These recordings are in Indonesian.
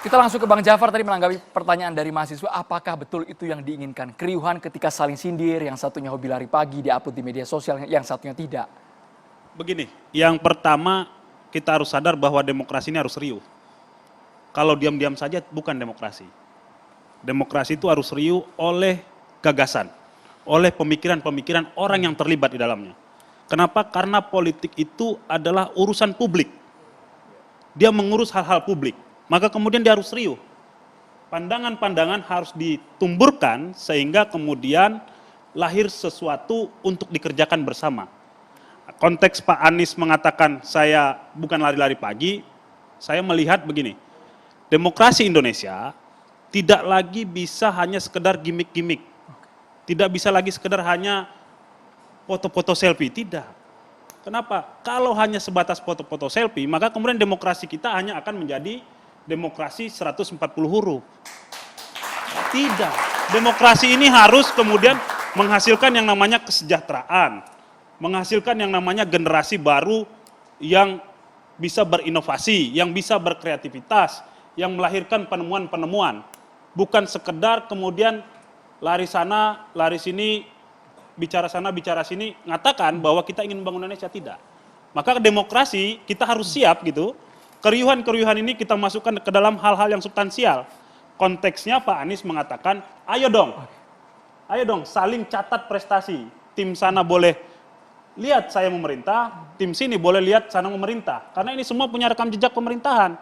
Kita langsung ke Bang Jafar tadi menanggapi pertanyaan dari mahasiswa, apakah betul itu yang diinginkan? Keriuhan ketika saling sindir, yang satunya hobi lari pagi, diupload di media sosial, yang satunya tidak. Begini, yang pertama kita harus sadar bahwa demokrasi ini harus riuh. Kalau diam-diam saja bukan demokrasi. Demokrasi itu harus riuh oleh gagasan, oleh pemikiran-pemikiran orang yang terlibat di dalamnya. Kenapa? Karena politik itu adalah urusan publik. Dia mengurus hal-hal publik. Maka kemudian dia harus riuh. Pandangan-pandangan harus ditumburkan sehingga kemudian lahir sesuatu untuk dikerjakan bersama. Konteks Pak Anies mengatakan saya bukan lari-lari pagi, saya melihat begini, demokrasi Indonesia tidak lagi bisa hanya sekedar gimmick-gimmick. Tidak bisa lagi sekedar hanya foto-foto selfie, tidak. Kenapa? Kalau hanya sebatas foto-foto selfie, maka kemudian demokrasi kita hanya akan menjadi demokrasi 140 huruf. Tidak. Demokrasi ini harus kemudian menghasilkan yang namanya kesejahteraan, menghasilkan yang namanya generasi baru yang bisa berinovasi, yang bisa berkreativitas, yang melahirkan penemuan-penemuan. Bukan sekedar kemudian lari sana, lari sini, bicara sana, bicara sini, ngatakan bahwa kita ingin membangun Indonesia, tidak. Maka demokrasi kita harus siap gitu. Keriuhan-keriuhan ini kita masukkan ke dalam hal-hal yang substansial. Konteksnya Pak Anies mengatakan, ayo dong saling catat prestasi. Tim sana boleh lihat saya memerintah, tim sini boleh lihat sana memerintah. Karena ini semua punya rekam jejak pemerintahan.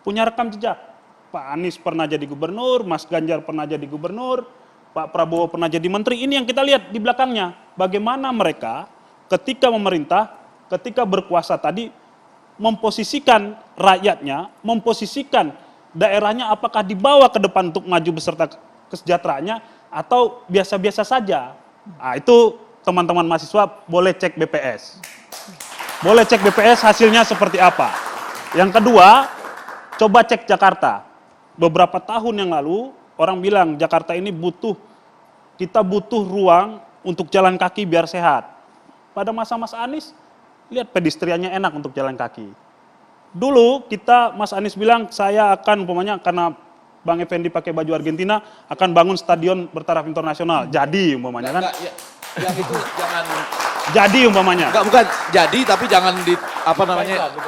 Punya rekam jejak. Pak Anies pernah jadi gubernur, Mas Ganjar pernah jadi gubernur, Pak Prabowo pernah jadi menteri. Ini yang kita lihat di belakangnya. Bagaimana mereka ketika memerintah, ketika berkuasa tadi, memposisikan rakyatnya, memposisikan daerahnya apakah dibawa ke depan untuk maju beserta kesejahteraannya atau biasa-biasa saja. Nah, itu teman-teman mahasiswa boleh cek BPS. Boleh cek BPS hasilnya seperti apa. Yang kedua, coba cek Jakarta. Beberapa tahun yang lalu orang bilang Jakarta ini kita butuh ruang untuk jalan kaki biar sehat. Pada masa Mas Anies, lihat pedestriannya enak untuk jalan kaki. Dulu Mas Anies bilang saya akan umpamanya karena Bang Effendi pakai baju Argentina akan bangun stadion bertaraf internasional. Jadi umpamanya kan. Yang itu jangan. Jadi umpamanya. Bukan jadi tapi jangan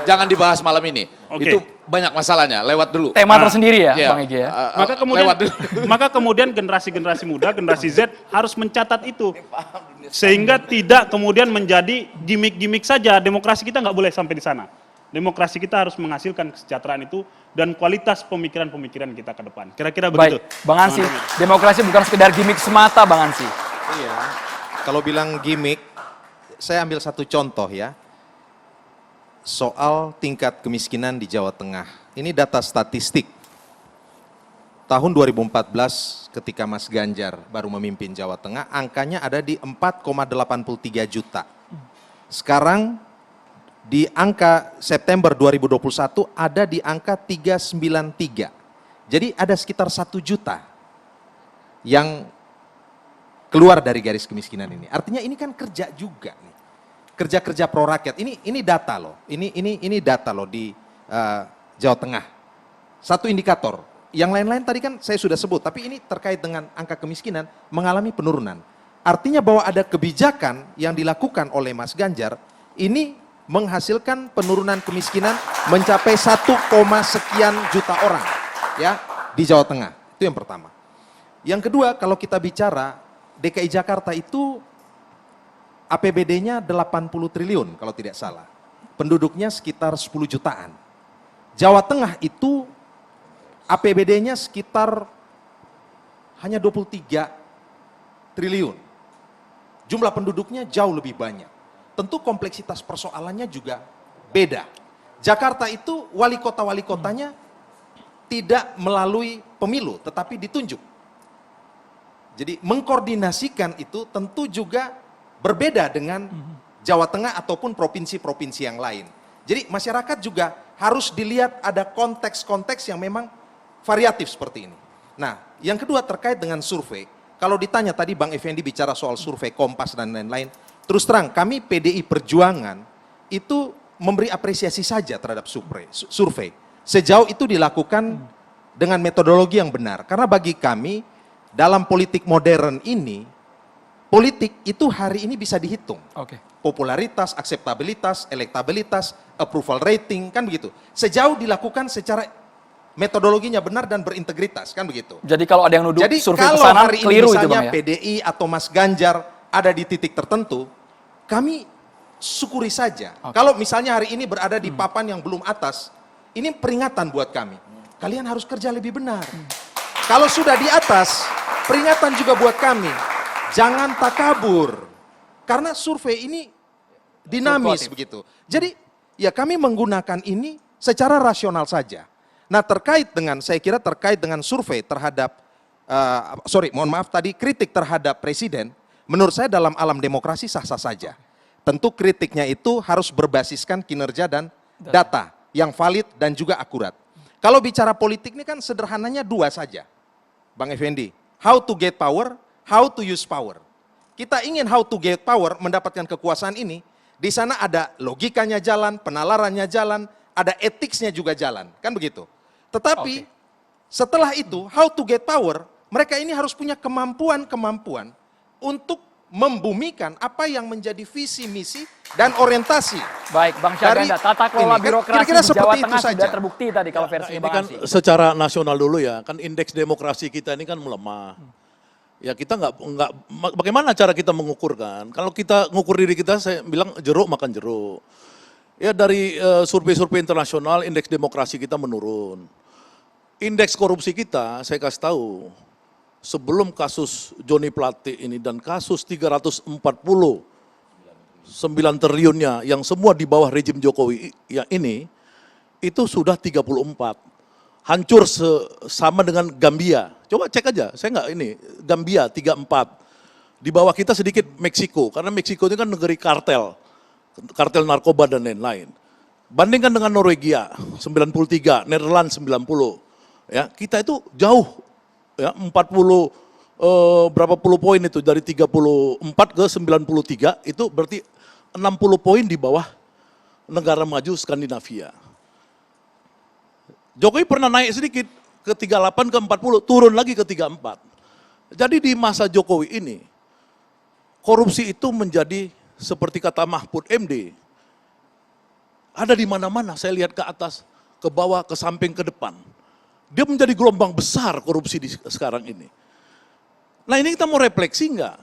jangan dibahas malam ini. Oke. Itu banyak masalahnya, lewat dulu. Tema tersendiri ya, Iya. Bang Ege ya. Maka kemudian generasi-generasi muda, generasi Z harus mencatat itu. Sehingga tidak kemudian menjadi gimmick-gimmick saja. Demokrasi kita nggak boleh sampai di sana. Demokrasi kita harus menghasilkan kesejahteraan itu dan kualitas pemikiran-pemikiran kita ke depan. Kira-kira begitu. Baik, Bang Ansy, demokrasi bukan sekedar gimmick semata, Bang Ansy. Iya, kalau bilang gimmick, saya ambil satu contoh ya. Soal tingkat kemiskinan di Jawa Tengah. Ini data statistik. Tahun 2014 ketika Mas Ganjar baru memimpin Jawa Tengah, angkanya ada di 4,83 juta. Sekarang di angka September 2021 ada di angka 393. Jadi ada sekitar 1 juta yang keluar dari garis kemiskinan ini. Artinya ini kan kerja juga nih. Kerja-kerja pro rakyat. Ini data loh. Ini data loh di Jawa Tengah. Satu indikator. Yang lain-lain tadi kan saya sudah sebut, tapi ini terkait dengan angka kemiskinan mengalami penurunan. Artinya bahwa ada kebijakan yang dilakukan oleh Mas Ganjar, ini menghasilkan penurunan kemiskinan mencapai 1, sekian juta orang ya di Jawa Tengah. Itu yang pertama. Yang kedua, kalau kita bicara DKI Jakarta itu APBD-nya 80 triliun kalau tidak salah. Penduduknya sekitar 10 jutaan. Jawa Tengah itu APBD-nya sekitar hanya 23 triliun. Jumlah penduduknya jauh lebih banyak. Tentu kompleksitas persoalannya juga beda. Jakarta itu wali kotanya tidak melalui pemilu, tetapi ditunjuk. Jadi mengkoordinasikan itu tentu juga berbeda dengan Jawa Tengah ataupun provinsi-provinsi yang lain. Jadi masyarakat juga harus dilihat ada konteks-konteks yang memang variatif seperti ini. Nah, yang kedua terkait dengan survei. Kalau ditanya tadi Bang Effendi bicara soal survei Kompas dan lain-lain, terus terang kami PDI Perjuangan itu memberi apresiasi saja terhadap survei. Sejauh itu dilakukan dengan metodologi yang benar. Karena bagi kami, dalam politik modern ini, politik itu hari ini bisa dihitung. Oke. Popularitas, akseptabilitas, elektabilitas, approval rating, kan begitu. Sejauh dilakukan secara metodologinya benar dan berintegritas, kan begitu. Jadi kalau ada yang nuduh Jadi survei kalau pesanan hari ini keliru itu misalnya Bang ya. PDI atau Mas Ganjar ada di titik tertentu, kami syukuri saja. Kalau misalnya hari ini berada di papan yang belum atas, ini peringatan buat kami. Kalian harus kerja lebih benar. Kalau sudah di atas, peringatan juga buat kami. Jangan takabur. Karena survei ini dinamis begitu. Jadi ya kami menggunakan ini secara rasional saja. Nah saya kira terkait dengan survei terhadap, kritik terhadap presiden, menurut saya dalam alam demokrasi sah-sah saja. Tentu kritiknya itu harus berbasiskan kinerja dan data yang valid dan juga akurat. Kalau bicara politik ini kan sederhananya dua saja, Bang Effendi. How to get power, how to use power. Kita ingin how to get power, mendapatkan kekuasaan ini, di sana ada logikanya jalan, penalarannya jalan, ada etiknya juga jalan, kan begitu. Tetapi setelah itu, how to get power, mereka ini harus punya kemampuan untuk membumikan apa yang menjadi visi, misi, dan orientasi. Baik, Bang Syahganda, tata kelola birokrasi kira-kira di Jawa seperti itu Tengah sudah saja. terbukti tadi kalau versi Ini Bang kan Ansy. secara nasional dulu ya, kan indeks demokrasi kita ini kan melemah. Ya kita nggak, bagaimana cara kita mengukur kan? Kalau kita ngukur diri kita, saya bilang jeruk makan jeruk. Ya dari survei-survei internasional, indeks demokrasi kita menurun. Indeks korupsi kita, saya kasih tahu, sebelum kasus Joni Plate ini dan kasus 349 triliunnya yang semua di bawah rejim Jokowi yang ini, itu sudah 34. Hancur sama dengan Gambia. Coba cek aja, saya nggak ini, Gambia 34. Di bawah kita sedikit Meksiko, karena Meksiko ini kan negeri kartel narkoba dan lain-lain. Bandingkan dengan Norwegia 93, Netherlands 90. Ya, kita itu jauh ya berapa puluh poin itu dari 34 ke 93 itu berarti 60 poin di bawah negara maju Skandinavia. Jokowi pernah naik sedikit ke 38 ke 40, turun lagi ke 34. Jadi di masa Jokowi ini korupsi itu menjadi seperti kata Mahfud MD. Ada di mana-mana, saya lihat ke atas, ke bawah, ke samping, ke depan. Dia menjadi gelombang besar korupsi di sekarang ini. Nah ini kita mau refleksi enggak?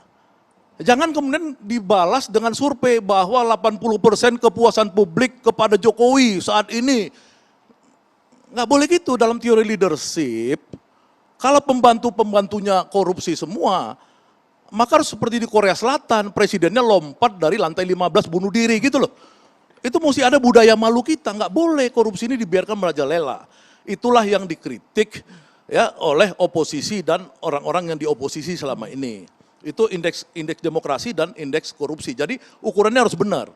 Jangan kemudian dibalas dengan survei bahwa 80% kepuasan publik kepada Jokowi saat ini. Nggak boleh gitu dalam teori leadership. Kalau pembantu-pembantunya korupsi semua, maka harus seperti di Korea Selatan, presidennya lompat dari lantai 15 bunuh diri gitu loh. Itu mesti ada budaya malu kita, nggak boleh korupsi ini dibiarkan merajalela. Itulah yang dikritik ya oleh oposisi dan orang-orang yang di oposisi selama ini. Itu indeks demokrasi dan indeks korupsi. Jadi ukurannya harus benar.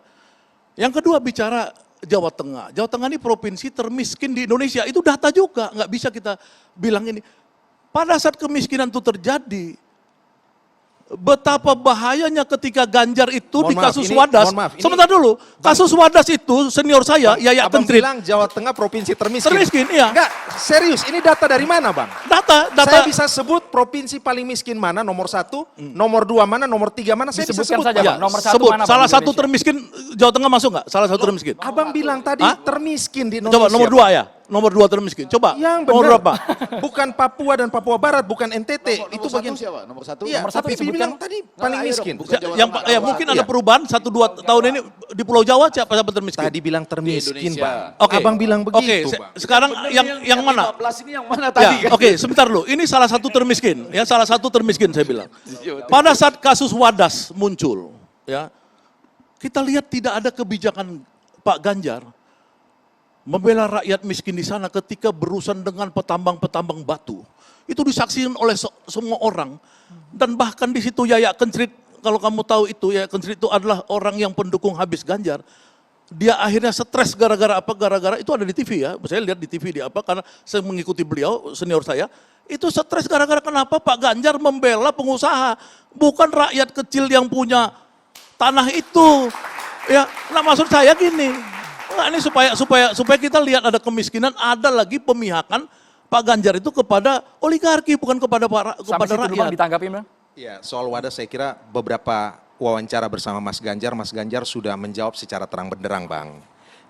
Yang kedua bicara Jawa Tengah. Jawa Tengah ini provinsi termiskin di Indonesia. Itu data juga, nggak bisa kita bilang ini. Pada saat kemiskinan itu terjadi, betapa bahayanya ketika Ganjar itu di kasus Wadas. Sebentar dulu, kasus Wadas itu senior saya, Yaya Kentrit. Abang bilang Jawa Tengah provinsi termiskin. Termiskin, iya. Enggak, serius, ini data dari mana Bang? Data. Saya bisa sebut provinsi paling miskin mana, nomor 1, nomor 2 mana, nomor 3 mana, saya bisa Disebutkan sebut. saja, Bang. Bang. Nomor satu sebut. mana, Bang, Salah di satu Indonesia? termiskin, Jawa Tengah masuk nggak? Salah satu termiskin. Abang bilang tadi Hah? termiskin di Indonesia. Coba nomor 2 ya, nomor 2 termiskin. Coba, Yang nomor benar. berapa? Bukan Papua dan Papua Barat, bukan NTT. Nomor Itu satu bagian siapa? Nomor satu? Iya, Nomor satu tapi disebutkan. dibilang tadi paling ayo dong, miskin. bukan Jawa Yang Tengah, Jawa. mungkin ada Iya. perubahan 1-2 tahun ini di Pulau Jawa siapa termiskin? Tadi bilang termiskin, Indonesia. Bang. Abang bilang begitu, Oke, Bang. sekarang yang mana? 15 ini yang mana tadi? Ya, oke, sebentar dulu. Ini salah satu termiskin, ya salah satu termiskin saya bilang. Pada saat kasus Wadas muncul, ya kita lihat tidak ada kebijakan Pak Ganjar membela rakyat miskin di sana ketika berurusan dengan petambang-petambang batu. Itu disaksikan oleh semua orang. Dan bahkan di situ Yaya Kentrit, kalau kamu tahu itu, Yaya Kentrit itu adalah orang yang pendukung habis Ganjar. Dia akhirnya stres gara-gara apa? Gara-gara itu ada di TV ya. Saya lihat di TV di apa karena saya mengikuti beliau, senior saya. Itu stres gara-gara kenapa Pak Ganjar membela pengusaha, bukan rakyat kecil yang punya tanah itu. Ya, nah maksud saya gini. Nah, ini supaya kita lihat ada kemiskinan, ada lagi pemihakan Pak Ganjar itu kepada oligarki, bukan kepada Sampai situ dulu Bang, rakyat. ditanggapi Bang. Ya, soal wadah saya kira beberapa wawancara bersama Mas Ganjar sudah menjawab secara terang benderang, Bang.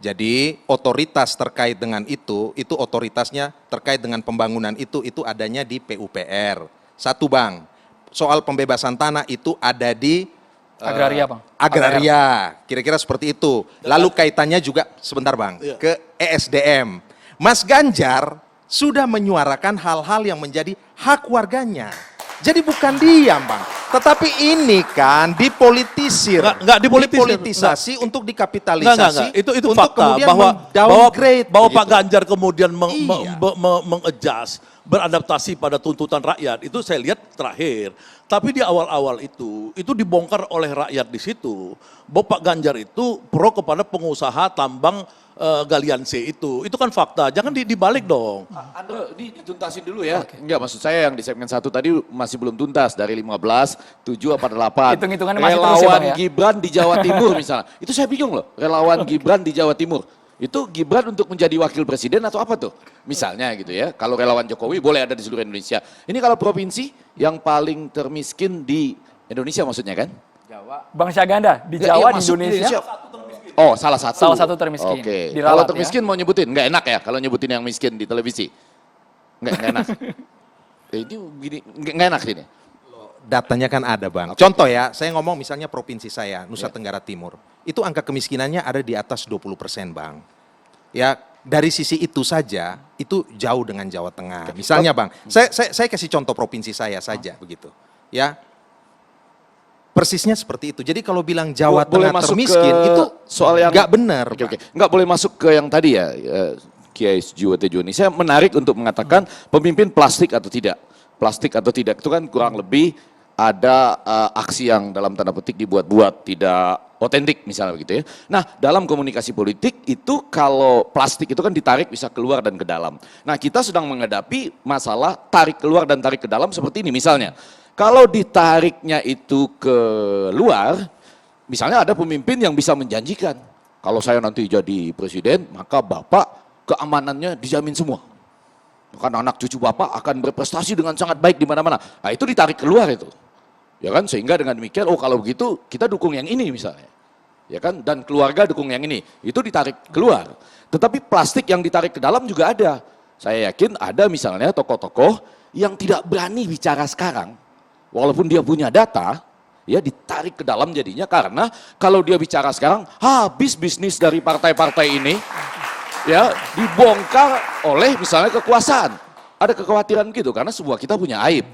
Jadi otoritas terkait dengan itu otoritasnya terkait dengan pembangunan itu adanya di PUPR. Satu, Bang, soal pembebasan tanah itu ada di Agraria, Bang. Agraria, kira-kira seperti itu. Lalu kaitannya juga, sebentar Bang, Iya. ke ESDM. Mas Ganjar sudah menyuarakan hal-hal yang menjadi hak warganya. Jadi bukan diam, Bang. Tetapi ini kan dipolitisir. Nggak dipolitisir. Dipolitisasi untuk dikapitalisasi. Enggak. Itu untuk fakta kemudian bahwa downgrade. bahwa Pak Ganjar kemudian Iya. mengadjust, beradaptasi pada tuntutan rakyat. Itu saya lihat terakhir. Tapi di awal-awal itu dibongkar oleh rakyat di situ. Bahwa Pak Ganjar itu pro kepada pengusaha tambang galian C itu. Itu kan fakta. Jangan dibalik dong. Andre, dituntasin dulu ya. Enggak, maksud saya yang di segmen 1 tadi masih belum tuntas. Dari 15, 7 apa 8. Hitung-hitungannya masih terus ya, Relawan Bang, ya? Gibran di Jawa Timur misalnya. Itu saya bingung loh. Relawan Gibran di Jawa Timur. Itu Gibran untuk menjadi wakil presiden atau apa tuh? Misalnya gitu ya. Kalau relawan Jokowi boleh ada di seluruh Indonesia. Ini kalau provinsi yang paling termiskin di Indonesia maksudnya kan? Bang Syaganda, di Nggak, Jawa, iya, di masuk Indonesia. Oh, salah satu. Salah satu termiskin. Oke. Diralat Kalau ya. termiskin mau nyebutin, nggak enak ya kalau nyebutin yang miskin di televisi. Nggak enak. Ini gini, nggak enak ini. Datanya kan ada, Bang. Contoh ya, saya ngomong misalnya provinsi saya, Nusa Tenggara Timur. Itu angka kemiskinannya ada di atas 20%, Bang. Ya, dari sisi itu saja, itu jauh dengan Jawa Tengah. Misalnya, Bang, saya kasih contoh provinsi saya saja begitu. Ya. Persisnya seperti itu. Jadi kalau bilang Jawa Boleh Tengah masuk termiskin, ke itu soal yang nggak benar. Oke, Bang. oke. Nggak boleh masuk ke yang tadi ya, Kiai Sujiwo Tejo ini. Saya menarik untuk mengatakan pemimpin plastik atau tidak. Plastik atau tidak itu kan kurang lebih ada aksi yang dalam tanda petik dibuat-buat, tidak otentik misalnya begitu ya. Nah, dalam komunikasi politik itu kalau plastik itu kan ditarik bisa keluar dan ke dalam. Nah, kita sedang menghadapi masalah tarik keluar dan tarik ke dalam seperti ini misalnya. Kalau ditariknya itu ke luar, misalnya ada pemimpin yang bisa menjanjikan, kalau saya nanti jadi presiden, maka Bapak keamanannya dijamin semua. Bahkan anak cucu Bapak akan berprestasi dengan sangat baik di mana-mana. Nah, itu ditarik keluar itu. Ya kan, sehingga dengan demikian, oh kalau begitu kita dukung yang ini misalnya. Ya kan, dan keluarga dukung yang ini. Itu ditarik keluar. Tetapi plastik yang ditarik ke dalam juga ada. Saya yakin ada misalnya tokoh-tokoh yang tidak berani bicara sekarang. Walaupun dia punya data, ya ditarik ke dalam jadinya karena kalau dia bicara sekarang habis bisnis dari partai-partai ini, ya dibongkar oleh misalnya kekuasaan. Ada kekhawatiran gitu karena sebuah kita punya aib.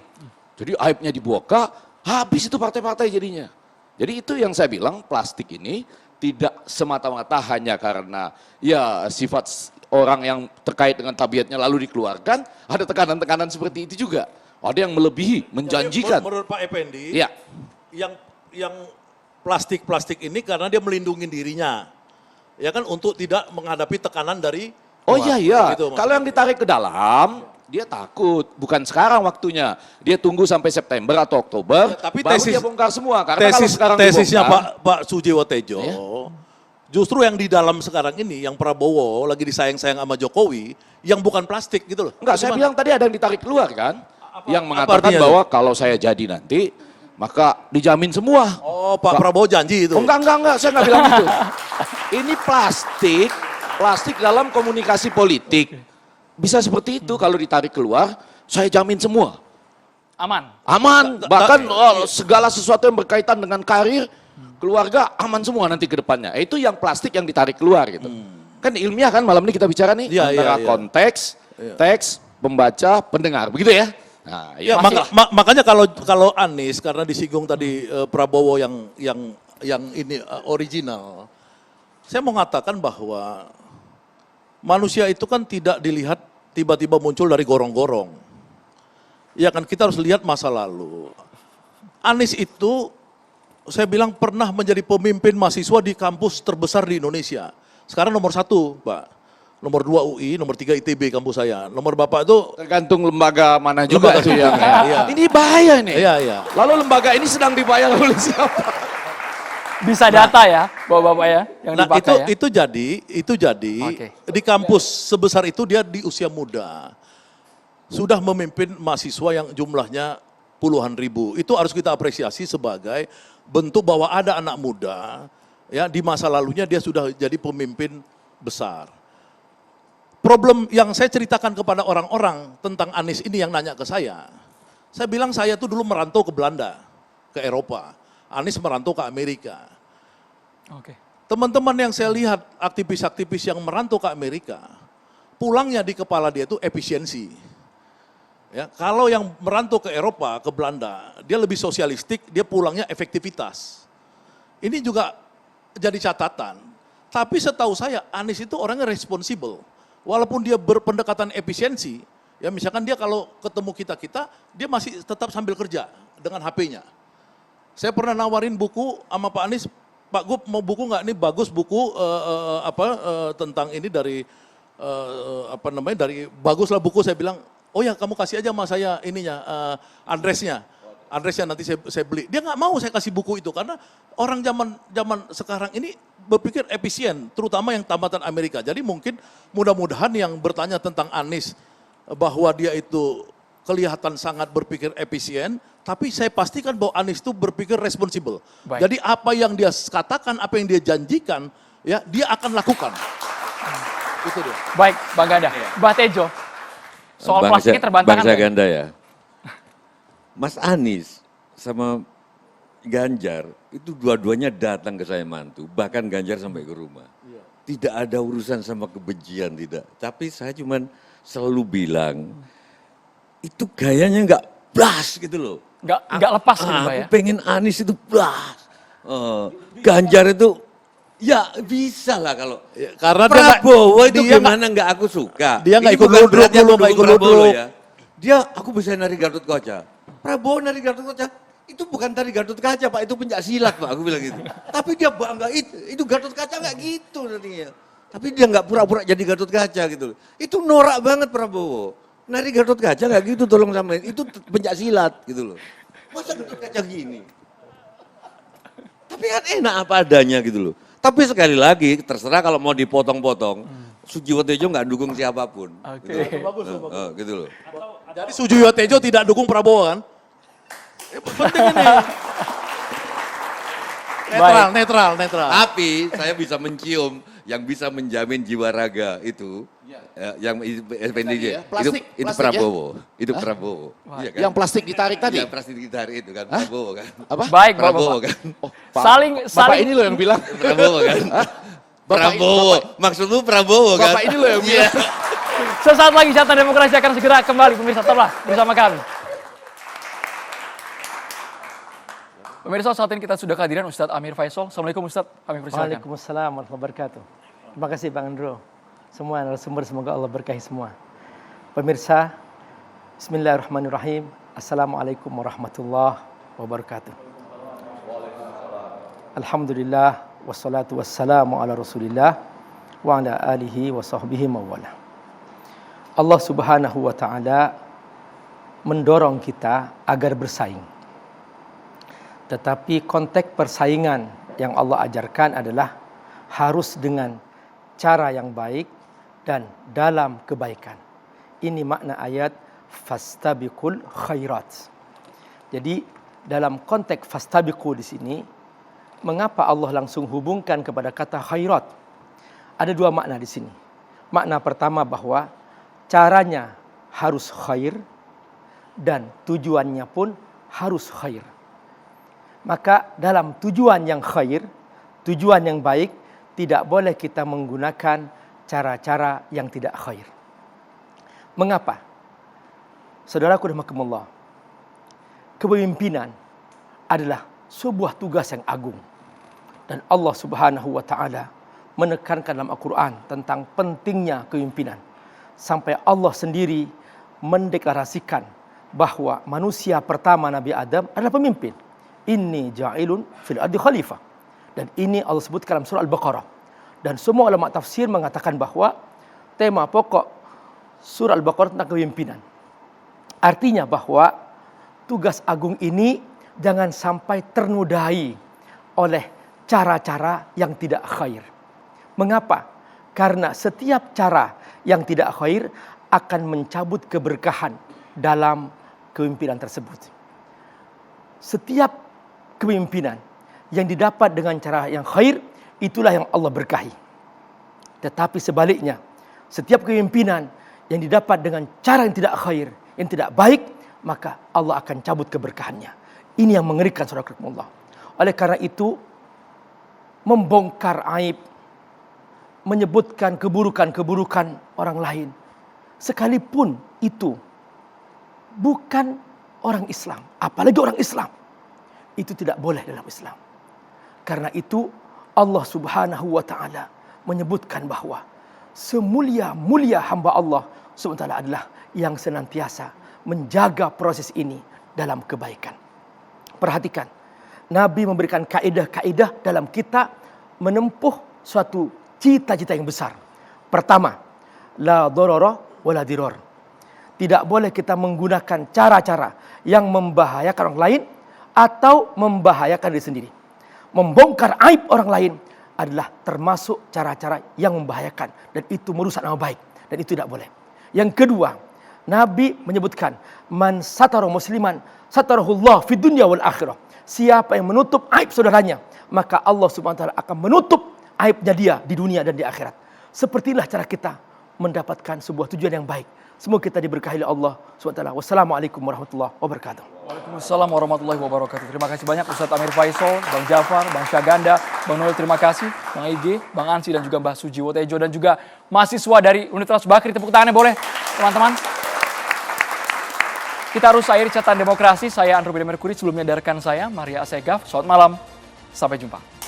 Jadi aibnya dibuka, habis itu partai-partai jadinya. Jadi itu yang saya bilang plastik ini tidak semata-mata hanya karena ya sifat orang yang terkait dengan tabiatnya lalu dikeluarkan, ada tekanan-tekanan seperti itu juga. Ada yang melebihi, menjanjikan. Jadi, menurut Pak Effendi, Ya. yang plastik ini karena dia melindungi dirinya. Ya kan untuk tidak menghadapi tekanan dari Oh luar. iya, Gitu, kalau yang ditarik ke dalam, dia takut. Bukan sekarang waktunya. Dia tunggu sampai September atau Oktober, Ya, tapi baru tesis- dia bongkar semua. Karena kalau sekarang tesisnya dibongkar, Pak Sujiwo Tejo, Ya. justru yang di dalam sekarang ini, yang Prabowo lagi disayang-sayang sama Jokowi, yang bukan plastik gitu loh. enggak, saya Gimana? bilang tadi ada yang ditarik keluar kan. Yang apa mengatakan artinya bahwa kalau saya jadi nanti, maka dijamin semua. Oh, Pak Prabowo janji itu. Oh, enggak, saya enggak bilang gitu. Ini plastik dalam komunikasi politik. Bisa seperti itu kalau ditarik keluar, saya jamin semua. Aman. Aman, bahkan segala sesuatu yang berkaitan dengan karir, keluarga aman semua nanti ke depannya. Itu yang plastik yang ditarik keluar gitu. Kan ilmiah kan malam ini kita bicara nih, Iya, antara iya. konteks, teks, pembaca, pendengar, begitu ya? Nah, Ya, masih- makanya kalau Anies karena disinggung tadi Prabowo yang ini original. Saya mau mengatakan bahwa manusia itu kan tidak dilihat tiba-tiba muncul dari gorong-gorong. Ya kan kita harus lihat masa lalu. Anies itu saya bilang pernah menjadi pemimpin mahasiswa di kampus terbesar di Indonesia. Sekarang nomor 1, Pak. Nomor 2 UI, nomor 3 ITB kampus saya. Nomor Bapak itu tergantung lembaga mana juga Lembaga tuh juga, yang iya. Ini bahaya nih. Iya, iya. Lalu lembaga ini sedang dibayar oleh siapa? Bisa data ya, Bapak-bapak ya, yang Nah dipakai ya. itu jadi Oke. di kampus sebesar itu dia di usia muda. sudah memimpin mahasiswa yang jumlahnya puluhan ribu. Itu harus kita apresiasi sebagai bentuk bahwa ada anak muda, ya di masa lalunya dia sudah jadi pemimpin besar. Problem yang saya ceritakan kepada orang-orang tentang Anies ini yang nanya ke saya bilang saya tuh dulu merantau ke Belanda, ke Eropa. Anies merantau ke Amerika. Oke. Teman-teman yang saya lihat aktivis-aktivis yang merantau ke Amerika, pulangnya di kepala dia itu efisiensi. Ya, kalau yang merantau ke Eropa, ke Belanda, dia lebih sosialistik, dia pulangnya efektivitas. Ini juga jadi catatan. Tapi setahu saya Anies itu orangnya responsibel. Walaupun dia berpendekatan efisiensi, ya misalkan dia kalau ketemu kita, dia masih tetap sambil kerja dengan HP-nya. Saya pernah nawarin buku sama Pak Anies, Pak Gub mau buku nggak? Ini bagus buku tentang ini dari dari baguslah buku. Saya bilang, oh ya kamu kasih aja sama saya ininya addressnya nanti saya beli. Dia nggak mau saya kasih buku itu karena orang zaman sekarang ini berpikir efisien, terutama yang tamatan Amerika. Jadi mungkin mudah-mudahan yang bertanya tentang Anies bahwa dia itu kelihatan sangat berpikir efisien, tapi saya pastikan bahwa Anies itu berpikir responsibel. Baik. Jadi apa yang dia katakan, apa yang dia janjikan, ya dia akan lakukan. Itu dia. Baik, Bang Ganda. Mbak Tejo, soal plastik ini terbantahkan. Bangsa Ganda ya. Mas Anies sama Ganjar itu dua-duanya datang ke saya mantu, bahkan Ganjar sampai ke rumah. Tidak ada urusan sama kebencian, tidak. Tapi saya cuman selalu bilang, itu gayanya nggak blas gitu loh. Nggak lepas gitu, Mbak Aku ya. pengen Anies itu blas. Ganjar itu ya bisa lah kalau Ya, karena dia nggak- Prabowo itu dia gimana nggak aku suka. Dia nggak Ini ikut bukan ludruk berarti aku dulu, nggak dukung ikut Prabowo ludruk. ya. Dia aku bisa nari Gatot Kaca. Prabowo nari Gatot Kaca itu bukan tari Gatot Kaca Pak, itu pencak silat Pak, aku bilang gitu. Tapi dia bangga itu Gatot Kaca nggak gitu nantinya. Tapi dia nggak pura-pura jadi Gatot Kaca gitu. Itu norak banget Prabowo. Nari Gatot Kaca nggak gitu, tolong samain. Itu pencak silat gitu loh. Masa Gatot Kaca gini? Tapi kan enak apa adanya gitu loh. Tapi sekali lagi terserah kalau mau dipotong-potong. Sujiwo Tejo nggak dukung siapapun. Oke. Gitu. Bagus. Gitu loh. Jadi Sujiwo Tejo tidak dukung Prabowo kan? Penting ini. Netral. Tapi saya bisa mencium yang bisa menjamin jiwa raga itu, yang SPNDJ, Plastik, itu plastik Prabowo, itu Prabowo. Iya kan? Yang plastik ditarik tadi. Yang plastik ditarik itu kan Prabowo kan. Apa? Baik, Prabowo Bapak. kan. Bapak ini loh yang bilang. Prabowo kan. Prabowo, maksudmu Prabowo kan. Bapak ini loh yang bilang. Sesaat lagi Carta Demokrasi akan segera kembali, pemirsa, tetaplah bersama kami. Pemirsa, saat ini kita sudah kehadiran Ustadz Amir Faisal. Assalamualaikum Ustadz Amir Faisal. Waalaikumsalam warahmatullahi wabarakatuh. Terima kasih Bang Andro. Semua narasumber semoga Allah berkahi semua. Pemirsa, Bismillahirrahmanirrahim. Assalamualaikum warahmatullahi wabarakatuh. Alhamdulillah wassalatu wassalamu ala Rasulillah wa ala alihi wa sahbihi mawala. Allah Subhanahu wa taala mendorong kita agar bersaing. Tetapi konteks persaingan yang Allah ajarkan adalah harus dengan cara yang baik dan dalam kebaikan. Ini makna ayat fastabiqul khairat. Jadi dalam konteks fastabiqu di sini, mengapa Allah langsung hubungkan kepada kata khairat? Ada dua makna di sini. Makna pertama bahwa caranya harus khair dan tujuannya pun harus khair. Maka dalam tujuan yang khair, tujuan yang baik, tidak boleh kita menggunakan cara-cara yang tidak khair. Mengapa? Saudaraku rahimakumullah, kepemimpinan adalah sebuah tugas yang agung. Dan Allah Subhanahu wa taala menekankan dalam Al-Quran tentang pentingnya kepemimpinan. Sampai Allah sendiri mendeklarasikan bahwa manusia pertama Nabi Adam adalah pemimpin. Inni ja'ilun fil ardi khalifah. Dan ini Allah sebutkan dalam surah Al-Baqarah. Dan semua ulama tafsir mengatakan bahwa tema pokok surah Al-Baqarah tentang kepemimpinan. Artinya bahwa tugas agung ini jangan sampai ternodai oleh cara-cara yang tidak khair. Mengapa? Karena setiap cara yang tidak khair akan mencabut keberkahan dalam kepemimpinan tersebut. Setiap kepemimpinan yang didapat dengan cara yang khair, itulah yang Allah berkahi. Tetapi sebaliknya, setiap kepemimpinan yang didapat dengan cara yang tidak khair, yang tidak baik, maka Allah akan cabut keberkahannya. Ini yang mengerikan, saudara-saudara. Oleh karena itu, membongkar aib, menyebutkan keburukan-keburukan orang lain, sekalipun itu bukan orang Islam, apalagi orang Islam, itu tidak boleh dalam Islam. Karena itu Allah Subhanahu wa taala menyebutkan bahwa semulia-mulia hamba Allah SWT adalah yang senantiasa menjaga proses ini dalam kebaikan. Perhatikan, Nabi memberikan kaidah-kaidah dalam kita menempuh suatu cita-cita yang besar. Pertama, la dharara wala dirar. Tidak boleh kita menggunakan cara-cara yang membahayakan orang lain atau membahayakan diri sendiri. Membongkar aib orang lain adalah termasuk cara-cara yang membahayakan dan itu merusak nama baik dan itu tidak boleh. Yang kedua, Nabi menyebutkan man satara musliman satarahullah fid dunya wal akhirah. Siapa yang menutup aib saudaranya, maka Allah Subhanahu wa taala akan menutup aibnya dia di dunia dan di akhirat. Sepertilah cara kita mendapatkan sebuah tujuan yang baik. Semoga kita diberkahi oleh Allah SWT. Wassalamualaikum warahmatullahi wabarakatuh. Waalaikumsalam warahmatullahi wabarakatuh. Terima kasih banyak Ustadz Amir Faisal, Bang Jafar, Bang Syaganda, Bang Noel, terima kasih, Bang Ige, Bang Ansi dan juga Mbah Sujiwo Tejo dan juga mahasiswa dari Universitas Bakri. Tepuk tangannya boleh, teman-teman. Kita harus akhiri catatan demokrasi. Saya Andrew Bede Merkuri, sebelumnya dari rekan saya Maria Asegaf. Selamat malam, sampai jumpa.